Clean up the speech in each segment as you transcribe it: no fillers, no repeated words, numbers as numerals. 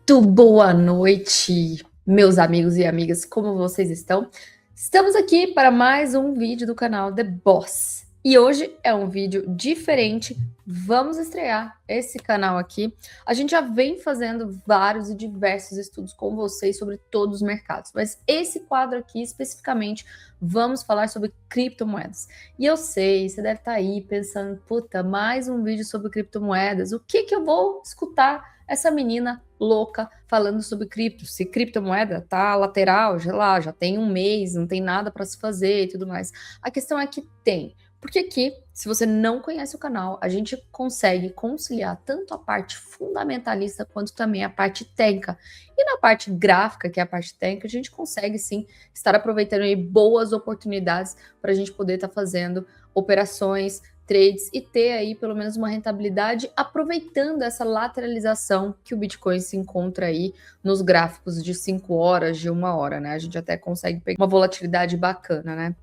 Muito boa noite, meus amigos e amigas, como vocês estão? Estamos aqui para mais um vídeo do canal The Boss. E hoje é um vídeo diferente, vamos estrear esse canal aqui. A gente já vem fazendo vários e diversos estudos com vocês sobre todos os mercados, mas esse quadro aqui especificamente vamos falar sobre criptomoedas. E eu sei, você deve estar aí pensando, puta, mais um vídeo sobre criptomoedas, o que eu vou escutar essa menina louca falando sobre cripto? Se criptomoeda tá lateral, já tem um mês, não tem nada para se fazer e tudo mais. A questão é que tem. Porque aqui, se você não conhece o canal, a gente consegue conciliar tanto a parte fundamentalista quanto também a parte técnica. E na parte gráfica, que é a parte técnica, a gente consegue sim estar aproveitando aí boas oportunidades para a gente poder estar fazendo operações, trades e ter aí pelo menos uma rentabilidade aproveitando essa lateralização que o Bitcoin se encontra aí nos gráficos de 5 horas, de 1 hora, né? A gente até consegue pegar uma volatilidade bacana, né?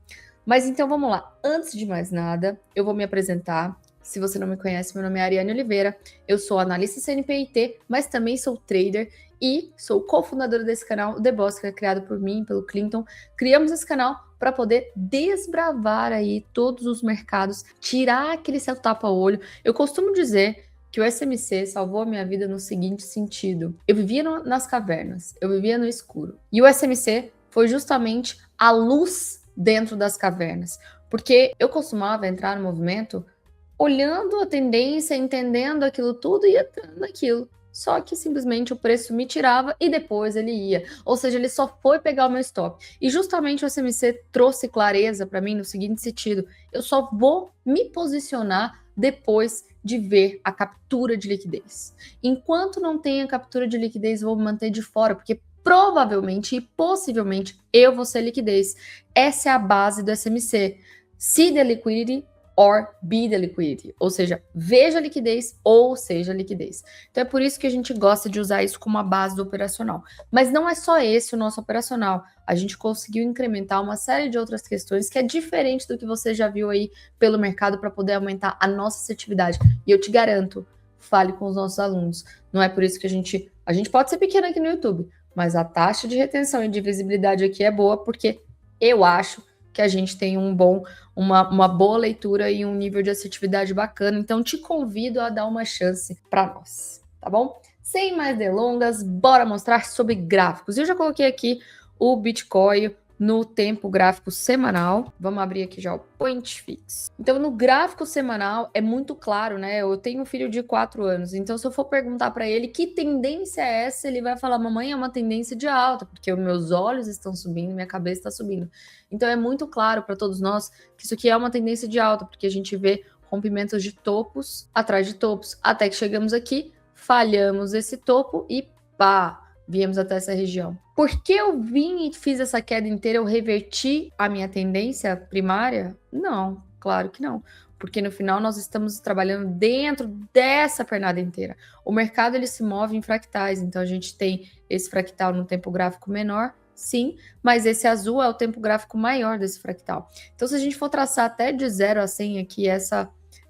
Mas então vamos lá. Antes de mais nada, eu vou me apresentar. Se você não me conhece, meu nome é Ariane Oliveira, eu sou analista CNPIT, mas também sou trader e sou cofundadora desse canal, o The Boss, que é criado por mim, pelo Clinton. Criamos esse canal para poder desbravar aí todos os mercados, tirar aquele seu tapa-olho. Eu costumo dizer que o SMC salvou a minha vida no seguinte sentido. Eu vivia nas cavernas, eu vivia no escuro. E o SMC foi justamente a luz dentro das cavernas. Porque eu costumava entrar no movimento olhando a tendência, entendendo aquilo tudo e entrando naquilo. Só que simplesmente o preço me tirava e depois ele ia. Ou seja, ele só foi pegar o meu stop. E justamente o SMC trouxe clareza para mim no seguinte sentido: eu só vou me posicionar depois de ver a captura de liquidez. Enquanto não tem a captura de liquidez, vou me manter de fora, porque provavelmente e possivelmente eu vou ser liquidez. Essa é a base do SMC. See the liquidity or be the liquidity, ou seja, veja a liquidez ou seja liquidez. Então é por isso que a gente gosta de usar isso como uma base do operacional. Mas não é só esse o nosso operacional. A gente conseguiu incrementar uma série de outras questões que é diferente do que você já viu aí pelo mercado para poder aumentar a nossa assertividade. E eu te garanto, fale com os nossos alunos. Não é por isso que a gente pode ser pequeno aqui no YouTube, mas a taxa de retenção e de visibilidade aqui é boa, porque eu acho que a gente tem uma boa leitura e um nível de assertividade bacana. Então, te convido a dar uma chance para nós, tá bom? Sem mais delongas, bora mostrar sobre gráficos. Eu já coloquei aqui o Bitcoin no tempo gráfico semanal. Vamos abrir aqui já o Point Fix. Então, no gráfico semanal é muito claro, né? Eu tenho um filho de 4 anos, então se eu for perguntar para ele que tendência é essa, ele vai falar: mamãe, é uma tendência de alta, porque os meus olhos estão subindo, minha cabeça está subindo. Então, é muito claro para todos nós que isso aqui é uma tendência de alta, porque a gente vê rompimentos de topos atrás de topos, até que chegamos aqui, falhamos esse topo e pá! Viemos até essa região. Por que eu vim e fiz essa queda inteira? Eu reverti a minha tendência primária? Não, claro que não. Porque no final nós estamos trabalhando dentro dessa pernada inteira. O mercado ele se move em fractais, então a gente tem esse fractal no tempo gráfico menor, sim, mas esse azul é o tempo gráfico maior desse fractal. Então se a gente for traçar até de 0 a 100 aqui essa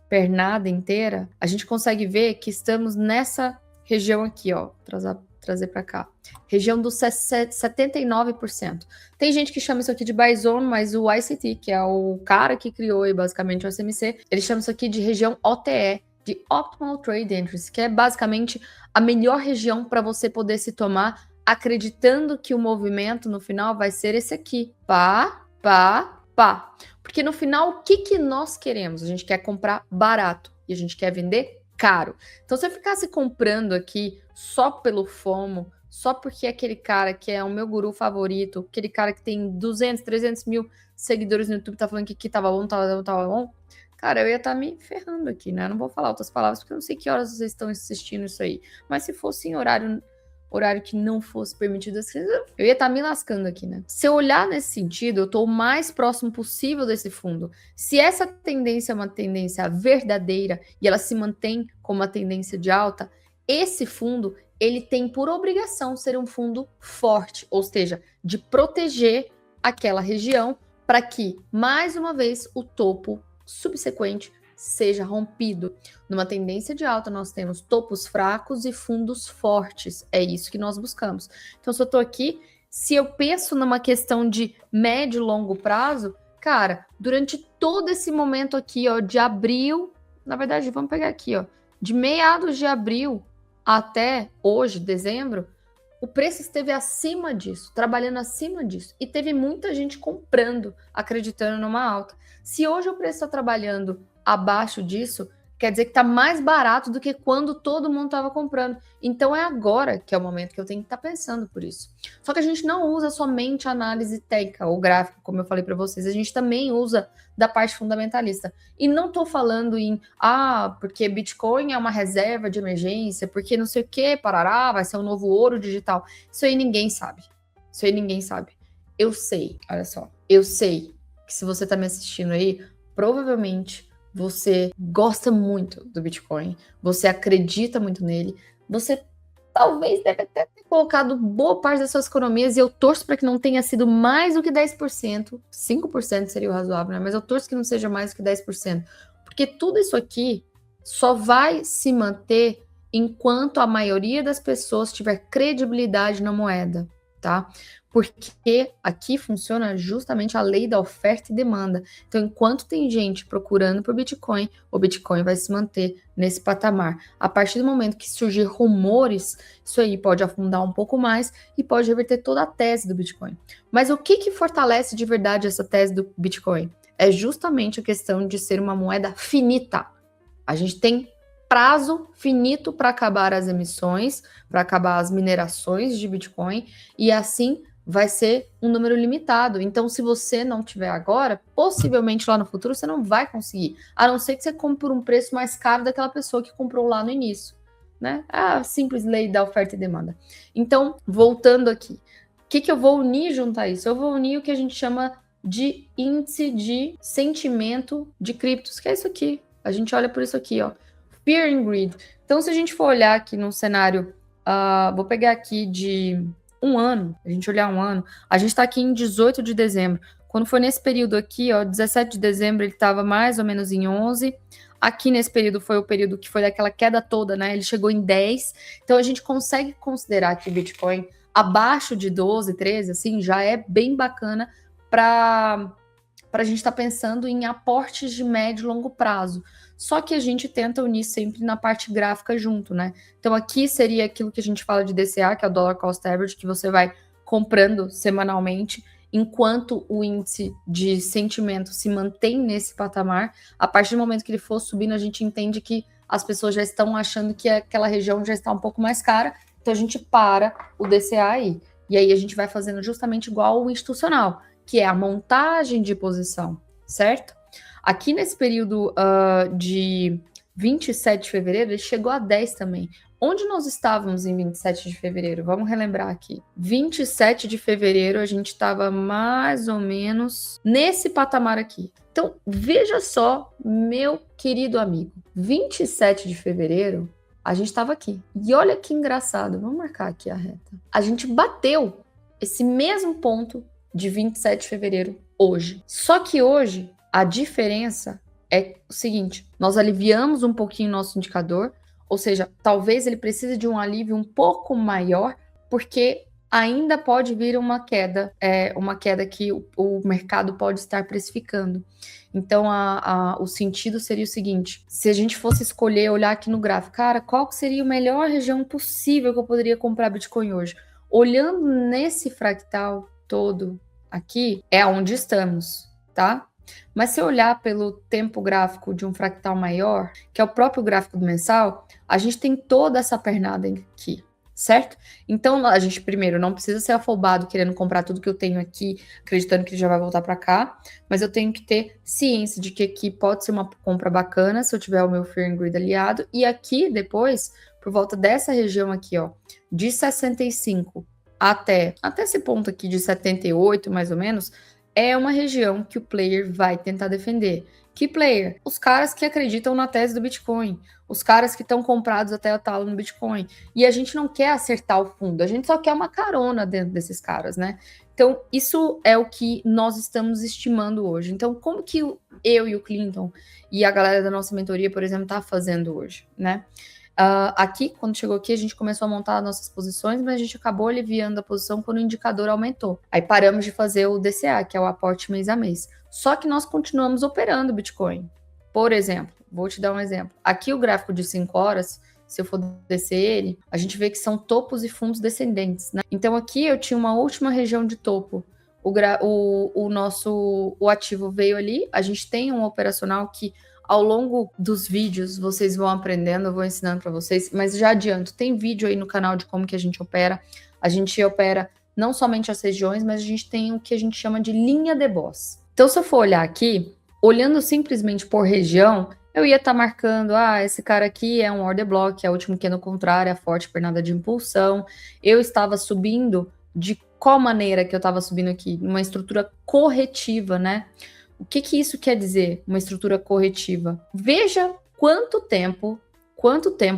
pernada inteira, a gente consegue ver que estamos nessa região aqui, ó, trazer para cá. Região dos 79%. Tem gente que chama isso aqui de buy zone, mas o ICT, que é o cara que criou aí, basicamente o SMC, ele chama isso aqui de região OTE, de Optimal Trade Entries, que é basicamente a melhor região para você poder se tomar, acreditando que o movimento no final vai ser esse aqui. Pá, pá, pá. Porque no final, o que nós queremos? A gente quer comprar barato e a gente quer vender caro. Então, se eu ficasse comprando aqui só pelo FOMO, só porque aquele cara que é o meu guru favorito, aquele cara que tem 200, 300 mil seguidores no YouTube tá falando que tava bom, cara, eu ia estar me ferrando aqui, né? Eu não vou falar outras palavras, porque eu não sei que horas vocês estão assistindo isso aí. Mas se fosse em horário que não fosse permitido as crianças, eu ia estar me lascando aqui, né? Se eu olhar nesse sentido, eu estou o mais próximo possível desse fundo. Se essa tendência é uma tendência verdadeira e ela se mantém como uma tendência de alta, esse fundo, ele tem por obrigação ser um fundo forte, ou seja, de proteger aquela região para que, mais uma vez, o topo subsequente seja rompido. Numa tendência de alta, nós temos topos fracos e fundos fortes. É isso que nós buscamos. Então, se eu estou aqui, se eu penso numa questão de médio e longo prazo, cara, durante todo esse momento aqui, ó, de abril, na verdade, vamos pegar aqui, ó, de meados de abril até hoje, dezembro, o preço esteve acima disso, trabalhando acima disso. E teve muita gente comprando, acreditando numa alta. Se hoje o preço está trabalhando abaixo disso, quer dizer que está mais barato do que quando todo mundo estava comprando. Então é agora que é o momento que eu tenho que estar pensando por isso. Só que a gente não usa somente análise técnica ou gráfica, como eu falei para vocês, a gente também usa da parte fundamentalista. E não estou falando em, porque Bitcoin é uma reserva de emergência, porque não sei o que, parará, vai ser um novo ouro digital. Isso aí ninguém sabe. Isso aí ninguém sabe. Eu sei, olha só, eu sei que se você está me assistindo aí, provavelmente você gosta muito do Bitcoin, você acredita muito nele, você talvez deve até ter colocado boa parte das suas economias, e eu torço para que não tenha sido mais do que 10%, 5% seria o razoável, né? Mas eu torço que não seja mais do que 10%, porque tudo isso aqui só vai se manter enquanto a maioria das pessoas tiver credibilidade na moeda, tá? Porque aqui funciona justamente a lei da oferta e demanda. Então, enquanto tem gente procurando por Bitcoin, o Bitcoin vai se manter nesse patamar. A partir do momento que surgir rumores, isso aí pode afundar um pouco mais e pode reverter toda a tese do Bitcoin. Mas o que fortalece de verdade essa tese do Bitcoin? É justamente a questão de ser uma moeda finita. A gente tem prazo finito para acabar as emissões, para acabar as minerações de Bitcoin, e assim vai ser um número limitado. Então, se você não tiver agora, possivelmente lá no futuro você não vai conseguir, a não ser que você compre por um preço mais caro daquela pessoa que comprou lá no início, né? A simples lei da oferta e demanda. Então, voltando aqui, o que eu vou unir junto a isso? Eu vou unir o que a gente chama de índice de sentimento de criptos, que é isso aqui. A gente olha por isso aqui, ó. Fear and Greed. Então, se a gente for olhar aqui num cenário, vou pegar aqui de um ano, a gente olhar um ano, a gente está aqui em 18 de dezembro. Quando foi nesse período aqui, ó, 17 de dezembro, ele estava mais ou menos em 11. Aqui nesse período foi o período que foi daquela queda toda, né? Ele chegou em 10. Então, a gente consegue considerar que o Bitcoin abaixo de 12, 13, assim, já é bem bacana para a gente estar pensando em aportes de médio e longo prazo. Só que a gente tenta unir sempre na parte gráfica junto, né? Então aqui seria aquilo que a gente fala de DCA, que é o Dollar Cost Average, que você vai comprando semanalmente, enquanto o índice de sentimento se mantém nesse patamar. A partir do momento que ele for subindo, a gente entende que as pessoas já estão achando que aquela região já está um pouco mais cara, então a gente para o DCA aí. E aí a gente vai fazendo justamente igual o institucional, que é a montagem de posição, certo? Aqui nesse período de 27 de fevereiro, ele chegou a 10 também. Onde nós estávamos em 27 de fevereiro? Vamos relembrar aqui. 27 de fevereiro, a gente estava mais ou menos nesse patamar aqui. Então, veja só, meu querido amigo, 27 de fevereiro, a gente estava aqui. E olha que engraçado, vamos marcar aqui a reta. A gente bateu esse mesmo ponto de 27 de fevereiro hoje. Só que hoje, a diferença é o seguinte, nós aliviamos um pouquinho nosso indicador, ou seja, talvez ele precise de um alívio um pouco maior, porque ainda pode vir uma queda que o mercado pode estar precificando. Então, o sentido seria o seguinte, se a gente fosse escolher, olhar aqui no gráfico, cara, qual seria a melhor região possível que eu poderia comprar Bitcoin hoje? Olhando nesse fractal todo aqui, é onde estamos, tá? Mas se eu olhar pelo tempo gráfico de um fractal maior, que é o próprio gráfico do mensal, a gente tem toda essa pernada aqui, certo? Então, a gente, primeiro, não precisa ser afobado querendo comprar tudo que eu tenho aqui, acreditando que ele já vai voltar para cá, mas eu tenho que ter ciência de que aqui pode ser uma compra bacana, se eu tiver o meu Fear and Greed aliado, e aqui, depois, por volta dessa região aqui, ó, de 65 até esse ponto aqui de 78, mais ou menos, é uma região que o player vai tentar defender. Que player? Os caras que acreditam na tese do Bitcoin, os caras que estão comprados até a tala no Bitcoin. E a gente não quer acertar o fundo, a gente só quer uma carona dentro desses caras, né? Então, isso é o que nós estamos estimando hoje. Então, como que eu e o Clinton e a galera da nossa mentoria, por exemplo, tá fazendo hoje, né? Aqui, quando chegou aqui, a gente começou a montar as nossas posições, mas a gente acabou aliviando a posição quando o indicador aumentou. Aí paramos de fazer o DCA, que é o aporte mês a mês. Só que nós continuamos operando Bitcoin. Por exemplo, vou te dar um exemplo. Aqui o gráfico de 5 horas, se eu for descer ele, a gente vê que são topos e fundos descendentes, né? Então aqui eu tinha uma última região de topo. O ativo veio ali, a gente tem um operacional que ao longo dos vídeos vocês vão aprendendo, eu vou ensinando para vocês, mas já adianto, tem vídeo aí no canal de como que a gente opera. A gente opera não somente as regiões, mas a gente tem o que a gente chama de linha de Boss. Então, se eu for olhar aqui, olhando simplesmente por região, eu ia estar marcando, esse cara aqui é um order block, é o último candle contrário, é a forte pernada de impulsão. Eu estava subindo de qual maneira que eu estava subindo aqui? Uma estrutura corretiva, né? O que isso quer dizer, uma estrutura corretiva? Veja quanto tempo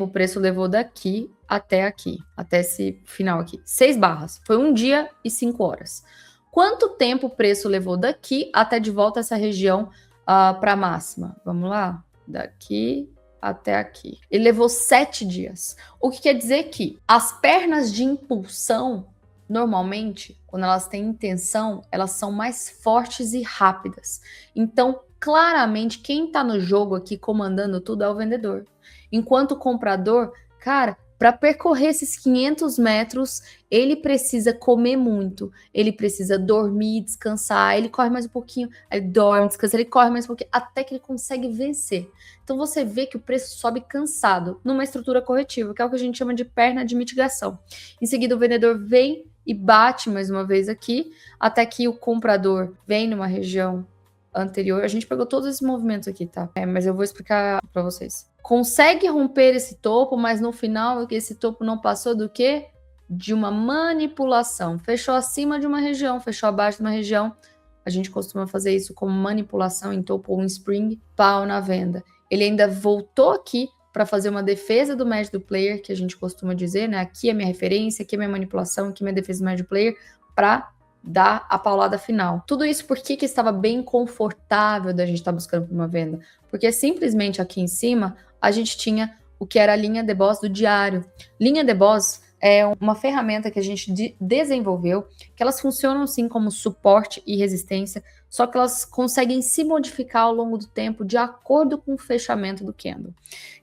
o preço levou daqui até aqui, até esse final aqui. 6 barras. Foi 1 dia e 5 horas. Quanto tempo o preço levou daqui até de volta essa região para a máxima? Vamos lá? Daqui até aqui. Ele levou 7 dias. O que quer dizer que as pernas de impulsão, normalmente, quando elas têm intenção, elas são mais fortes e rápidas. Então, claramente, quem está no jogo aqui comandando tudo é o vendedor. Enquanto o comprador, cara, para percorrer esses 500 metros, ele precisa comer muito, ele precisa dormir, descansar, ele corre mais um pouquinho, ele dorme, descansa, ele corre mais um pouquinho, até que ele consegue vencer. Então você vê que o preço sobe cansado numa estrutura corretiva, que é o que a gente chama de perna de mitigação. Em seguida, o vendedor vem e bate mais uma vez aqui, até que o comprador vem numa região anterior. A gente pegou todos esses movimentos aqui, tá? Mas eu vou explicar para vocês. Consegue romper esse topo, mas no final esse topo não passou do quê? De uma manipulação. Fechou acima de uma região, fechou abaixo de uma região. A gente costuma fazer isso como manipulação em topo ou em spring, pau na venda. Ele ainda voltou aqui para fazer uma defesa do médio do player, que a gente costuma dizer, né? Aqui é minha referência, aqui é minha manipulação, aqui é minha defesa do médio player, para dar a paulada final. Tudo isso porque que estava bem confortável da gente estar buscando por uma venda. Porque simplesmente aqui em cima a gente tinha o que era a linha de Boss do diário. Linha de Boss é uma ferramenta que a gente desenvolveu, que elas funcionam sim como suporte e resistência, só que elas conseguem se modificar ao longo do tempo de acordo com o fechamento do candle.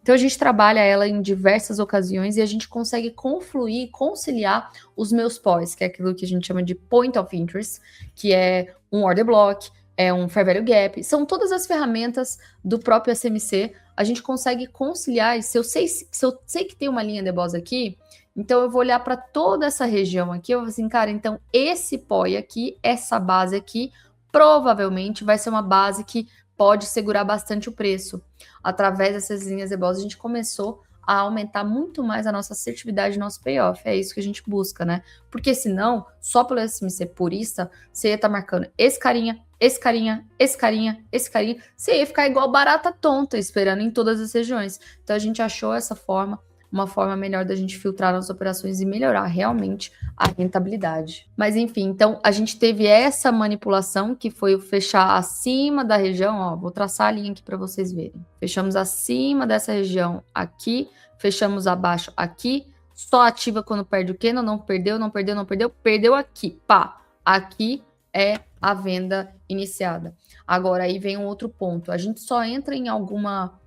Então a gente trabalha ela em diversas ocasiões e a gente consegue confluir, conciliar os meus POIs, que é aquilo que a gente chama de Point of Interest, que é um Order Block, é um Fair Value Gap, são todas as ferramentas do próprio SMC, a gente consegue conciliar, e se eu sei que tem uma linha de Boss aqui, então eu vou olhar para toda essa região aqui, eu vou assim, cara, então esse POI aqui, essa base aqui, provavelmente vai ser uma base que pode segurar bastante o preço. Através dessas linhas de Boss, a gente começou a aumentar muito mais a nossa assertividade, nosso payoff. É isso que a gente busca, né? Porque senão, só pelo SMC purista, você ia estar marcando esse carinha, esse carinha, esse carinha, esse carinha. Você ia ficar igual barata tonta, esperando em todas as regiões. Então a gente achou essa forma, uma forma melhor da gente filtrar as operações e melhorar realmente a rentabilidade. Mas enfim, então a gente teve essa manipulação que foi o fechar acima da região, ó, vou traçar a linha aqui para vocês verem. Fechamos acima dessa região aqui, fechamos abaixo aqui, só ativa quando perde o candle, não perdeu, não perdeu, não perdeu, perdeu aqui, pá, aqui é a venda iniciada. Agora aí vem um outro ponto, a gente só entra em alguma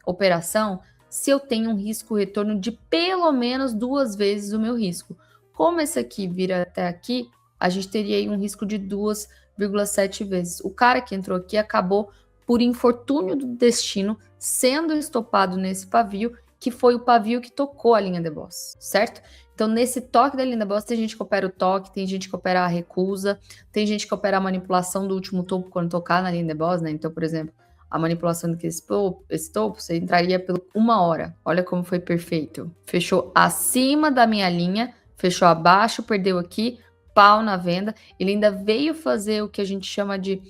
operação se eu tenho um risco-retorno de pelo menos 2 vezes o meu risco. Como esse aqui vira até aqui, a gente teria aí um risco de 2,7 vezes. O cara que entrou aqui acabou, por infortúnio do destino, sendo estopado nesse pavio, que foi o pavio que tocou a linha de Boss, certo? Então, nesse toque da linha de Boss, tem gente que opera o toque, tem gente que opera a recusa, tem gente que opera a manipulação do último topo quando tocar na linha de Boss, né? Então, por exemplo, a manipulação desse topo, você entraria por 1 hora. Olha como foi perfeito. Fechou acima da minha linha, fechou abaixo, perdeu aqui, pau na venda. Ele ainda veio fazer o que a gente chama de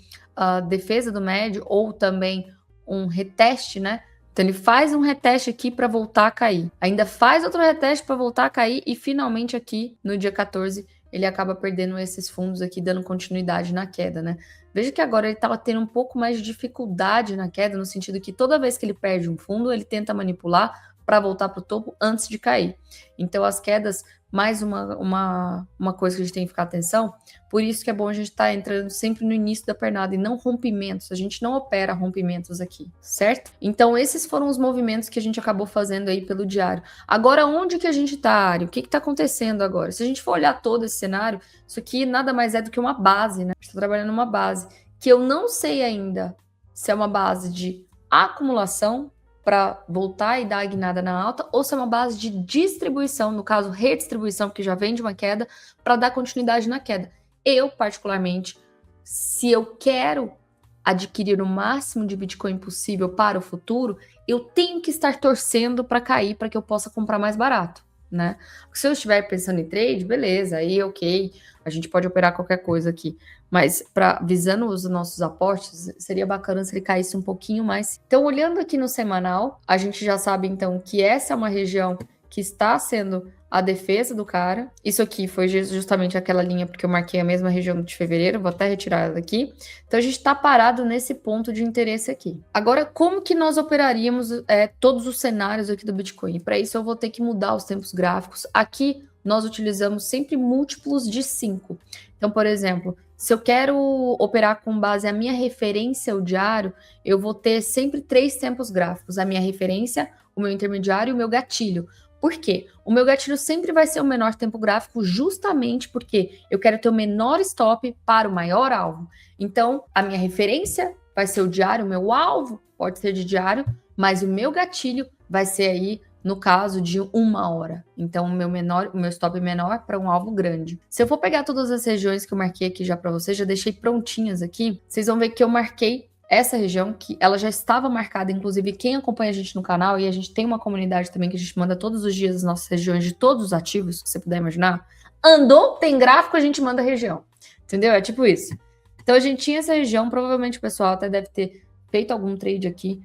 defesa do médio, ou também um reteste, né? Então ele faz um reteste aqui para voltar a cair. Ainda faz outro reteste para voltar a cair e finalmente aqui no dia 14 ele acaba perdendo esses fundos aqui, dando continuidade na queda, né? Veja que agora ele estava tendo um pouco mais de dificuldade na queda, no sentido que toda vez que ele perde um fundo, ele tenta manipular para voltar para o topo antes de cair. Então as quedas, mais uma coisa que a gente tem que ficar atenção, por isso que é bom a gente estar entrando sempre no início da pernada e não rompimentos. A gente não opera rompimentos aqui, certo? Então esses foram os movimentos que a gente acabou fazendo aí pelo diário. Agora, onde que a gente tá, Ari? O que está acontecendo agora? Se a gente for olhar todo esse cenário, isso aqui nada mais é do que uma base, né? A gente está trabalhando uma base que eu não sei ainda se é uma base de acumulação para voltar e dar a guinada na alta, ou se é uma base de distribuição, no caso, redistribuição, que já vem de uma queda, para dar continuidade na queda. Eu, particularmente, se eu quero adquirir o máximo de Bitcoin possível para o futuro, eu tenho que estar torcendo para cair, para que eu possa comprar mais barato, né? Se eu estiver pensando em trade, beleza, aí ok, a gente pode operar qualquer coisa aqui. Mas visando os nossos aportes, seria bacana se ele caísse um pouquinho mais. Então, olhando aqui no semanal, a gente já sabe então que essa é uma região que está sendo a defesa do cara. Isso aqui foi justamente aquela linha porque eu marquei a mesma região de fevereiro, vou até retirar ela daqui. Então a gente está parado nesse ponto de interesse aqui. Agora, como que nós operaríamos todos os cenários aqui do Bitcoin? Para isso eu vou ter que mudar os tempos gráficos. Aqui nós utilizamos sempre múltiplos de 5. Então, por exemplo, se eu quero operar com base a minha referência, o diário, eu vou ter sempre 3 tempos gráficos. A minha referência, o meu intermediário e o meu gatilho. Por quê? O meu gatilho sempre vai ser o menor tempo gráfico, justamente porque eu quero ter o menor stop para o maior alvo. Então, a minha referência vai ser o diário, o meu alvo pode ser de diário, mas o meu gatilho vai ser aí, no caso, de 1 hora. Então, o meu stop menor para um alvo grande. Se eu for pegar todas as regiões que eu marquei aqui já para vocês, já deixei prontinhas aqui, vocês vão ver que eu marquei essa região, que ela já estava marcada, inclusive quem acompanha a gente no canal, e a gente tem uma comunidade também que a gente manda todos os dias as nossas regiões de todos os ativos, que você puder imaginar. Andou, tem gráfico, a gente manda a região. Entendeu? É tipo isso. Então a gente tinha essa região, provavelmente o pessoal até deve ter feito algum trade aqui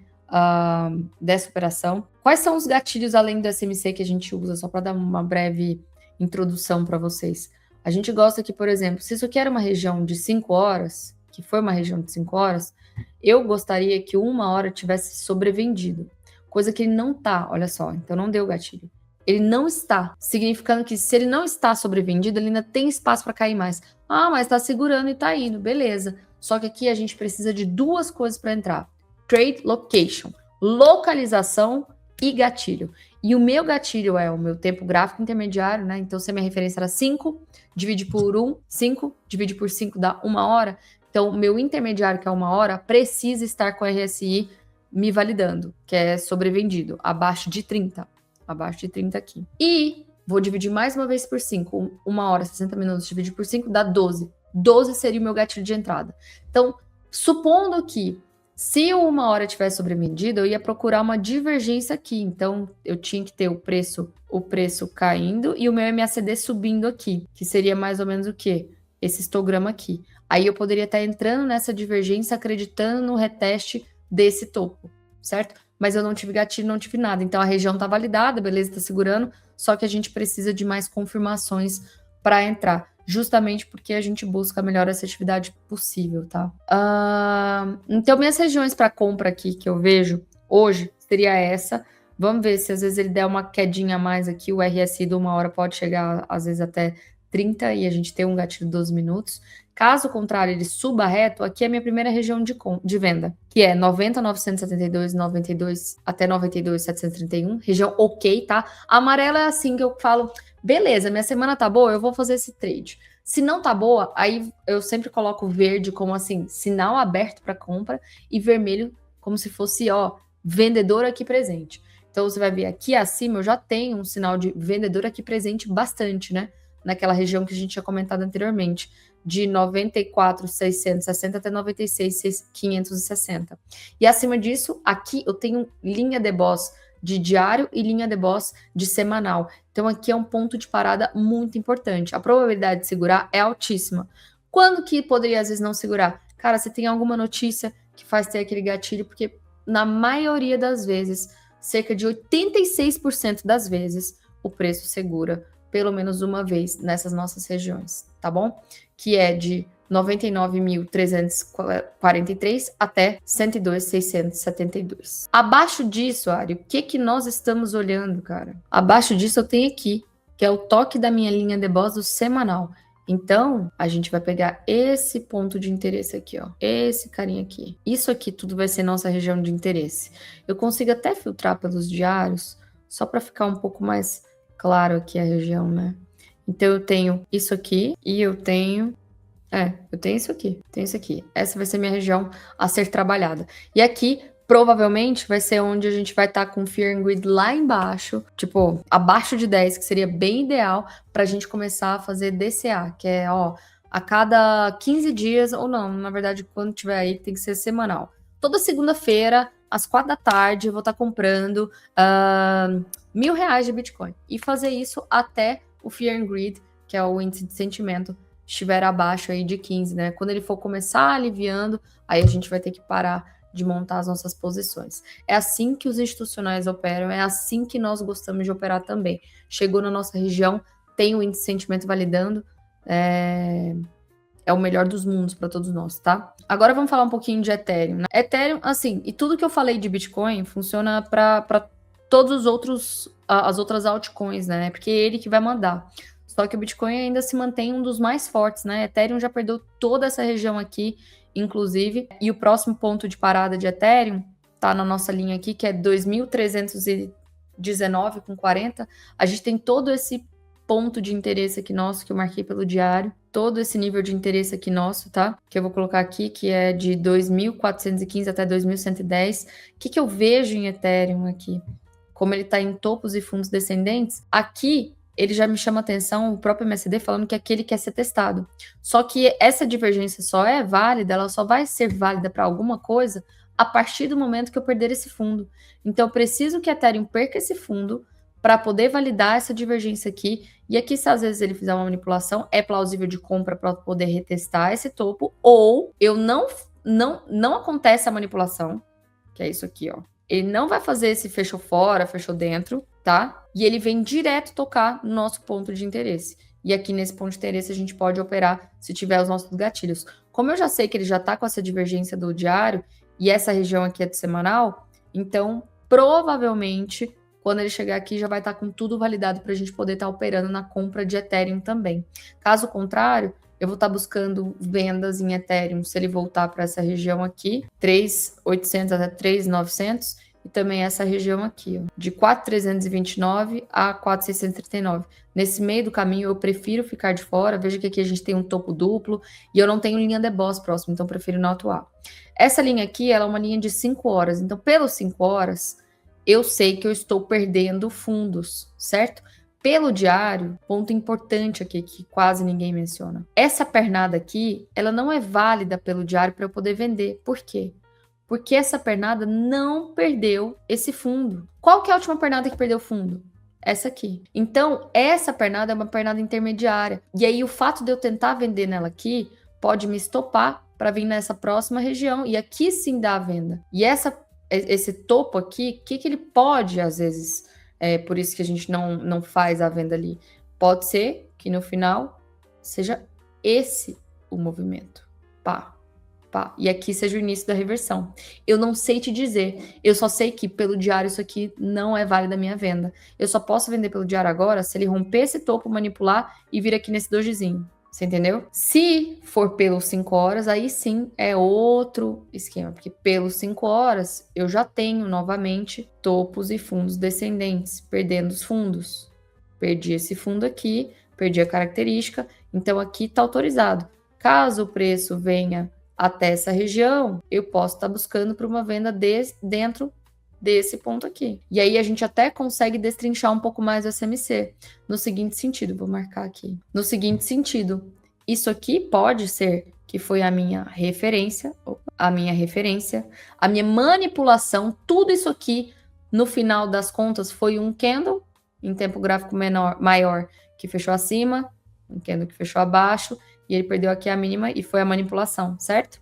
dessa operação. Quais são os gatilhos além do SMC que a gente usa, só para dar uma breve introdução para vocês? A gente gosta que, por exemplo, se isso aqui era uma região de 5 horas, que foi uma região de 5 horas, eu gostaria que 1 hora tivesse sobrevendido, coisa que ele não tá, olha só, então não deu gatilho. Ele não está, significando que se ele não está sobrevendido, ele ainda tem espaço para cair mais. Ah, mas está segurando e está indo, beleza. Só que aqui a gente precisa de 2 coisas para entrar. Trade Location, localização e gatilho. E o meu gatilho é o meu tempo gráfico intermediário, né? Então, se a minha referência era 5, divide por 1, 5, divide por 5 dá 1 hora. Então, o meu intermediário, que é 1 hora, precisa estar com a RSI me validando, que é sobrevendido, abaixo de 30. Abaixo de 30 aqui. E vou dividir mais uma vez por 5. 1 hora, 60 minutos, dividir por 5, dá 12. 12 seria o meu gatilho de entrada. Então, supondo que se 1 hora tivesse sobrevendido, eu ia procurar uma divergência aqui. Então, eu tinha que ter o preço caindo e o meu MACD subindo aqui, que seria mais ou menos o quê? Esse histograma aqui. Aí eu poderia estar entrando nessa divergência, acreditando no reteste desse topo, certo? Mas eu não tive gatilho, não tive nada. Então a região está validada, beleza, está segurando, só que a gente precisa de mais confirmações para entrar, justamente porque a gente busca a melhor assertividade possível, tá? Então minhas regiões para compra aqui que eu vejo hoje seria essa. Vamos ver se às vezes ele der uma quedinha a mais aqui, o RSI de 1 hora pode chegar às vezes até 30 e a gente tem um gatilho de 12 minutos. Caso contrário, ele suba reto, aqui é a minha primeira região de venda, que é 90.972, 92 até 92.731, região ok, tá? A amarela é assim que eu falo, beleza, minha semana tá boa, eu vou fazer esse trade. Se não tá boa, aí eu sempre coloco verde como assim, sinal aberto para compra e vermelho como se fosse, ó, vendedor aqui presente. Então você vai ver aqui acima eu já tenho um sinal de vendedor aqui presente bastante, né? Naquela região que a gente tinha comentado anteriormente, de 94.660 até 96.560. E acima disso, aqui eu tenho linha de boss de diário e linha de boss de semanal. Então aqui é um ponto de parada muito importante. A probabilidade de segurar é altíssima. Quando que poderia às vezes não segurar? Cara, você tem alguma notícia que faz ter aquele gatilho, porque na maioria das vezes, cerca de 86% das vezes, o preço segura pelo menos uma vez nessas nossas regiões, tá bom? Que é de 99.343 até 102.672. Abaixo disso, Ari, o que nós estamos olhando, cara? Abaixo disso eu tenho aqui, que é o toque da minha linha de Boss do semanal. Então, a gente vai pegar esse ponto de interesse aqui, ó. Esse carinha aqui. Isso aqui tudo vai ser nossa região de interesse. Eu consigo até filtrar pelos diários, só para ficar um pouco mais claro aqui a região, né? Então, eu tenho isso aqui e eu tenho isso aqui, tenho isso aqui. Essa vai ser minha região a ser trabalhada. E aqui, provavelmente, vai ser onde a gente vai estar com o Fear and Greed lá embaixo, tipo, abaixo de 10, que seria bem ideal para a gente começar a fazer DCA, que é, ó, a cada 15 dias, ou não, na verdade, quando tiver aí, tem que ser semanal. Toda segunda-feira, às 4 da tarde, eu vou estar comprando R$1.000 de Bitcoin. E fazer isso até o Fear and Greed, que é o índice de sentimento, estiver abaixo aí de 15, né? Quando ele for começar aliviando, aí a gente vai ter que parar de montar as nossas posições. É assim que os institucionais operam, é assim que nós gostamos de operar também. Chegou na nossa região, tem o índice de sentimento validando, é o melhor dos mundos para todos nós, tá? Agora vamos falar um pouquinho de Ethereum, né? Ethereum, assim, e tudo que eu falei de Bitcoin funciona para todos os outros, as outras altcoins, né? Porque é ele que vai mandar. Só que o Bitcoin ainda se mantém um dos mais fortes, né? Ethereum já perdeu toda essa região aqui, inclusive. E o próximo ponto de parada de Ethereum tá na nossa linha aqui, que é 2.319,40. A gente tem todo esse ponto de interesse aqui nosso, que eu marquei pelo diário. Todo esse nível de interesse aqui nosso, tá? Que eu vou colocar aqui, que é de 2.415 até 2.110. O que eu vejo em Ethereum aqui? Como ele tá em topos e fundos descendentes, aqui ele já me chama atenção, o próprio MSD falando que aquele quer ser testado. Só que essa divergência só é válida, ela só vai ser válida para alguma coisa a partir do momento que eu perder esse fundo. Então, eu preciso que a Ethereum perca esse fundo para poder validar essa divergência aqui. E aqui, se às vezes ele fizer uma manipulação, é plausível de compra para poder retestar esse topo, ou eu não acontece a manipulação, que é isso aqui, ó. Ele não vai fazer esse fechou fora, fechou dentro, tá? E ele vem direto tocar no nosso ponto de interesse. E aqui nesse ponto de interesse a gente pode operar se tiver os nossos gatilhos. Como eu já sei que ele já tá com essa divergência do diário e essa região aqui é de semanal, então provavelmente quando ele chegar aqui já vai estar com tudo validado para a gente poder estar operando na compra de Ethereum também. Caso contrário, eu vou estar buscando vendas em Ethereum se ele voltar para essa região aqui, 3.800 até 3.900, e também essa região aqui, ó, de 4.329 a 4.639. Nesse meio do caminho, eu prefiro ficar de fora. Veja que aqui a gente tem um topo duplo e eu não tenho linha de boss próximo, então eu prefiro não atuar. Essa linha aqui, ela é uma linha de 5 horas. Então, pelos 5 horas, eu sei que eu estou perdendo fundos, certo? Pelo diário, ponto importante aqui que quase ninguém menciona. Essa pernada aqui, ela não é válida pelo diário para eu poder vender. Por quê? Porque essa pernada não perdeu esse fundo. Qual que é a última pernada que perdeu fundo? Essa aqui. Então, essa pernada é uma pernada intermediária. E aí, o fato de eu tentar vender nela aqui pode me estopar para vir nessa próxima região. E aqui sim dá a venda. E esse topo aqui, o que ele pode, às vezes... por isso que a gente não faz a venda ali. Pode ser que no final seja esse o movimento. Pá. E aqui seja o início da reversão. Eu não sei te dizer. Eu só sei que pelo diário isso aqui não é válido a minha venda. Eu só posso vender pelo diário agora se ele romper esse topo, manipular e vir aqui nesse dojizinho. Você entendeu? Se for pelos 5 horas, aí sim é outro esquema. Porque pelos 5 horas, eu já tenho novamente topos e fundos descendentes, perdendo os fundos. Perdi esse fundo aqui, perdi a característica, então aqui está autorizado. Caso o preço venha até essa região, eu posso estar buscando para uma venda dentro desse ponto aqui. E aí a gente até consegue destrinchar um pouco mais o SMC. No seguinte sentido, vou marcar aqui. No seguinte sentido, isso aqui pode ser que foi a minha referência, a minha manipulação, tudo isso aqui, no final das contas, foi um candle em tempo gráfico maior que fechou acima, um candle que fechou abaixo, e ele perdeu aqui a mínima e foi a manipulação, certo?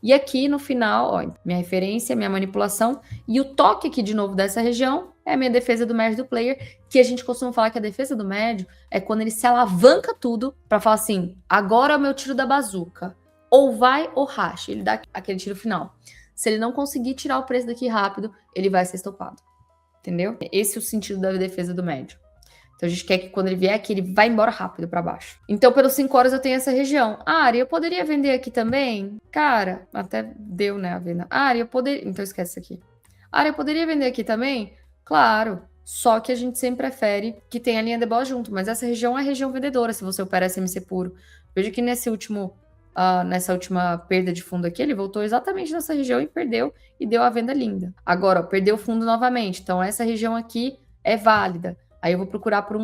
E aqui no final, ó, minha referência, minha manipulação, e o toque aqui de novo dessa região é a minha defesa do médio do player, que a gente costuma falar que a defesa do médio é quando ele se alavanca tudo para falar assim, agora é o meu tiro da bazuca. Ou vai ou racha, ele dá aquele tiro final. Se ele não conseguir tirar o preço daqui rápido, ele vai ser estopado. Entendeu? Esse é o sentido da defesa do médio. Então a gente quer que quando ele vier aqui, ele vá embora rápido para baixo. Então, pelos 5 horas eu tenho essa região. Ari, eu poderia vender aqui também? Cara, até deu, né, a venda. Ari, eu poderia... Então esquece isso aqui. Ari, eu poderia vender aqui também? Claro. Só que a gente sempre prefere que tenha a linha de bola junto. Mas essa região é a região vendedora, se você opera SMC puro. Veja que nessa última perda de fundo aqui, ele voltou exatamente nessa região e perdeu e deu a venda linda. Agora, ó, perdeu o fundo novamente. Então, essa região aqui é válida. Aí eu vou procurar por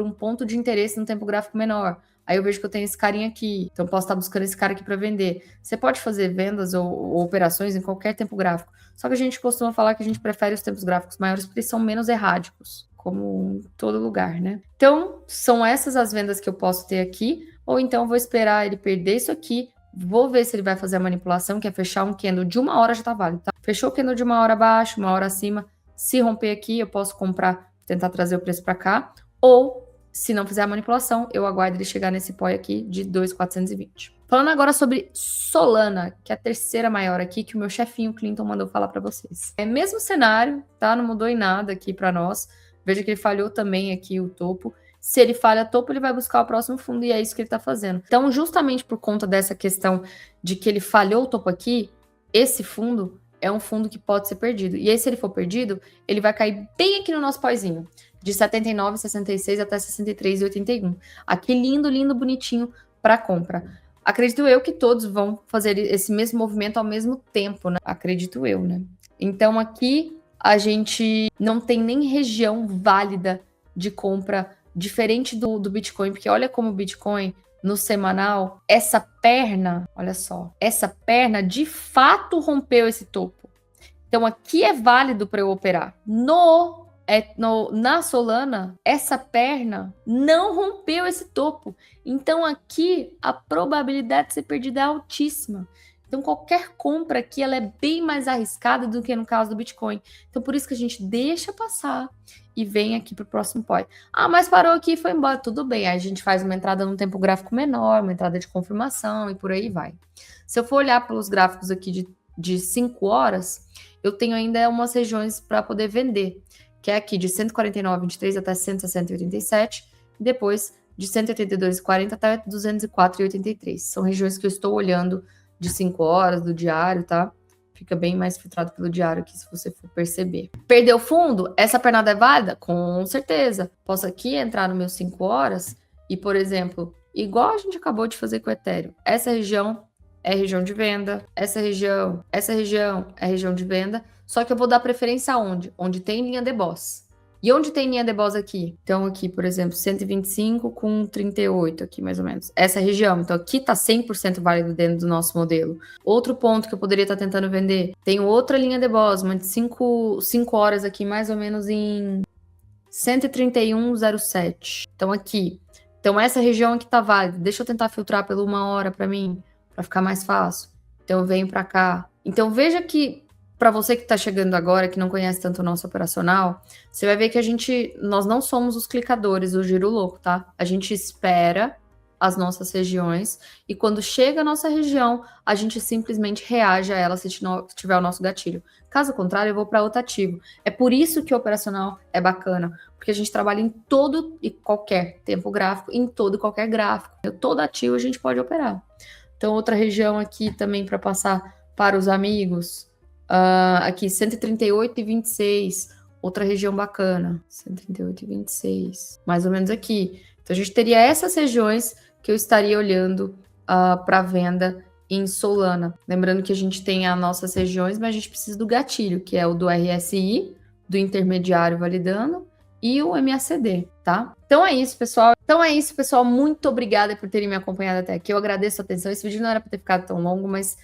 um ponto de interesse no tempo gráfico menor. Aí eu vejo que eu tenho esse carinha aqui. Então, eu posso estar buscando esse cara aqui para vender. Você pode fazer vendas ou operações em qualquer tempo gráfico. Só que a gente costuma falar que a gente prefere os tempos gráficos maiores porque eles são menos erráticos, como em todo lugar, né? Então, são essas as vendas que eu posso ter aqui. Ou então, eu vou esperar ele perder isso aqui. Vou ver se ele vai fazer a manipulação, que é fechar um candle de 1 hora já tá válido, tá? Fechou o candle de 1 hora abaixo, 1 hora acima. Se romper aqui, eu posso comprar, tentar trazer o preço para cá, ou se não fizer a manipulação, eu aguardo ele chegar nesse POI aqui de 2.420. Falando agora sobre Solana, que é a terceira maior aqui, que o meu chefinho Clinton mandou falar para vocês. É mesmo cenário, tá? Não mudou em nada aqui para nós. Veja que ele falhou também aqui o topo. Se ele falha topo, ele vai buscar o próximo fundo e é isso que ele tá fazendo. Então, justamente por conta dessa questão de que ele falhou o topo aqui, esse fundo é um fundo que pode ser perdido. E aí, se ele for perdido, ele vai cair bem aqui no nosso poizinho, de 79,66 até 63,81. Aqui lindo, lindo, bonitinho para compra. Acredito eu que todos vão fazer esse mesmo movimento ao mesmo tempo, né? Acredito eu, né? Então, aqui a gente não tem nem região válida de compra diferente do Bitcoin, porque olha como o Bitcoin no semanal, essa perna, olha só, essa perna de fato rompeu esse topo. Então aqui é válido para eu operar. Na Solana, essa perna não rompeu esse topo. Então aqui a probabilidade de ser perdida é altíssima. Então qualquer compra aqui ela é bem mais arriscada do que no caso do Bitcoin. Então por isso que a gente deixa passar e vem aqui para o próximo POI. Ah, mas parou aqui e foi embora. Tudo bem, aí a gente faz uma entrada num tempo gráfico menor, uma entrada de confirmação e por aí vai. Se eu for olhar pelos gráficos aqui de 5 horas, eu tenho ainda umas regiões para poder vender, que é aqui de 149,23 até 160,87 e depois de 182,40 até 204,83. São regiões que eu estou olhando de 5 horas, do diário, tá? Fica bem mais filtrado pelo diário aqui, se você for perceber. Perdeu fundo? Essa pernada é válida? Com certeza. Posso aqui entrar no meu 5 horas e, por exemplo, igual a gente acabou de fazer com o Ethereum, essa região é região de venda, essa região é região de venda, só que eu vou dar preferência aonde? Onde tem linha de boss. E onde tem linha de boss aqui? Então aqui, por exemplo, 125 com 38 aqui, mais ou menos. Essa região. Então aqui tá 100% válido dentro do nosso modelo. Outro ponto que eu poderia estar tentando vender. Tem outra linha de boss, uma de 5 horas aqui, mais ou menos em 131,07. Então aqui. Então essa região aqui tá válida. Deixa eu tentar filtrar pela 1 hora para mim, para ficar mais fácil. Então eu venho para cá. Então veja que para você que está chegando agora, que não conhece tanto o nosso operacional, você vai ver que nós não somos os clicadores do giro louco, tá? A gente espera as nossas regiões e quando chega a nossa região, a gente simplesmente reage a ela se tiver o nosso gatilho. Caso contrário, eu vou para outro ativo. É por isso que o operacional é bacana, porque a gente trabalha em todo e qualquer tempo gráfico, em todo e qualquer gráfico. Todo ativo a gente pode operar. Então, outra região aqui também para passar para os amigos. Aqui 138,26, outra região bacana, 138,26, mais ou menos aqui. Então a gente teria essas regiões que eu estaria olhando para venda em Solana. Lembrando que a gente tem as nossas regiões, mas a gente precisa do gatilho, que é o do RSI, do intermediário validando e o MACD, tá? Então é isso, pessoal. Muito obrigada por terem me acompanhado até aqui. Eu agradeço a atenção. Esse vídeo não era para ter ficado tão longo, mas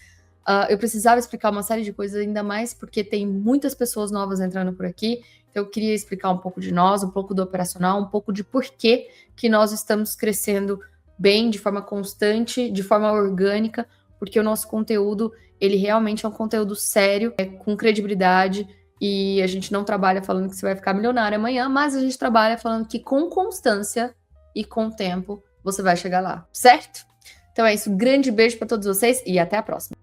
eu precisava explicar uma série de coisas, ainda mais porque tem muitas pessoas novas entrando por aqui. Então, eu queria explicar um pouco de nós, um pouco do operacional, um pouco de por que nós estamos crescendo bem, de forma constante, de forma orgânica, porque o nosso conteúdo, ele realmente é um conteúdo sério, com credibilidade, e a gente não trabalha falando que você vai ficar milionário amanhã, mas a gente trabalha falando que com constância e com tempo você vai chegar lá, certo? Então é isso, grande beijo para todos vocês e até a próxima.